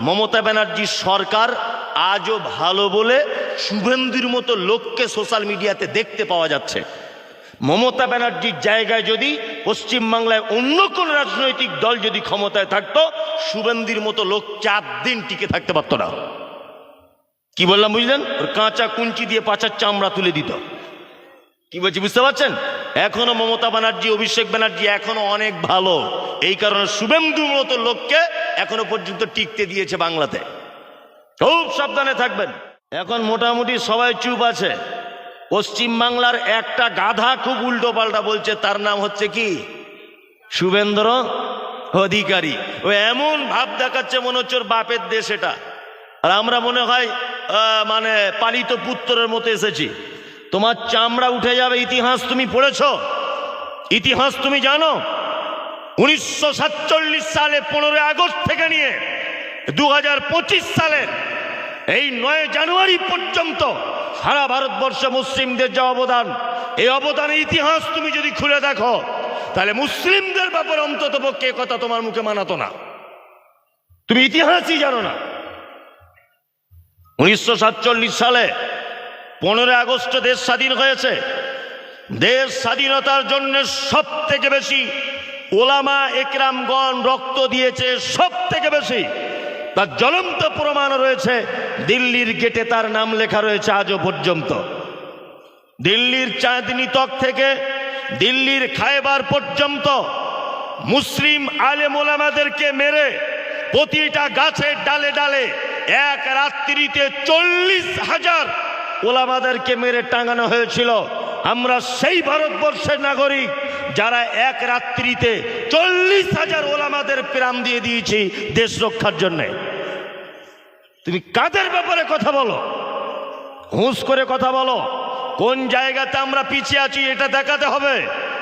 মমতা ব্যানার্জির সরকার আজও ভালো বলে শুভেন্দুর মতো লোককে সোশ্যাল মিডিয়াতে দেখতে পাওয়া যাচ্ছে। মমতা ব্যানার্জির জায়গায় যদি পশ্চিমবাংলায় অন্য কোন রাজনৈতিক দল যদি ক্ষমতায় থাকতো, শুভেন্দুর মতো লোক 4 দিন টিকে থাকতে পারতো না। কি বললাম বুঝলেন? ওর কাঁচা কুঞ্চি দিয়ে পাচার চামড়া তুলে দিত। কি বলছি বুঝতে পারছেন? এখনো মমতা ব্যানার্জি, অভিষেক ব্যানার্জি এখনো অনেক ভালো, এই কারণে শুভেন্দুর মতো লোককে এখনো পর্যন্ত টিকতে দিয়েছে বাংলাতে। খুব সাবধানে থাকবেন। এখন মোটামুটি সবাই চুপ আছে। পশ্চিমবাংলার একটা গাধা খুব উল্টো পাল্টা বলছে, তার নাম হচ্ছে কি শুভেন্দ্র অধিকারী। ও এমন ভাব দেখাচ্ছে মনে হচ্ছে ওর বাপের দেশ এটা, আর আমরা মনে হয় মানে পালিত পুত্রের মতো এসেছি। তোমার চামড়া উঠে যাবে। ইতিহাস তুমি পড়েছ? ইতিহাস তুমি জানো? 1947 সালে 15 আগস্ট থেকে নিয়ে 2025 সালের এই 9 জানুয়ারি পর্যন্ত সারা ভারতবর্ষে মুসলিমদের যে অবদান, এই অবদানের ইতিহাস তুমি যদি খুলে দেখো, তাহলে মুসলিমদের ব্যাপারে অন্তত পক্ষে কথা তোমার মুখে মানাতো না। তুমি ইতিহাসই জানো না। 1947 সালে 15 আগস্ট দেশ স্বাধীন হয়েছে। দেশ স্বাধীনতার জন্য সব থেকে বেশি ওলামা একরামগণ রক্ত দিয়েছে, সব থেকে বেশি। তার জ্বলন্ত প্রমাণ রয়েছে। দিল্লির গেটে তার নাম লেখা রয়েছে আজও পর্যন্ত। দিল্লির চাঁদনি তক থেকে দিল্লির খায়বার পর্যন্ত মুসলিম আলেম ওলামাদেরকে মেরে প্রতিটা গাছের ডালে ডালে এক রাত্রিতে 40,000 ওলামাদেরকে মেরে টাঙানো হয়েছিল। আমরা সেই ভারতবর্ষের নাগরিক যারা এক রাত্রিতে 40,000 ওলামাদের প্রাণ দিয়ে দিয়েছি দেশ রক্ষার জন্য। তুমি কাদের ব্যাপারে কথা বলো? হুঁশ করে কথা বলো। কোন জায়গাতে আমরা পিছিয়ে আছি এটা দেখাতে হবে।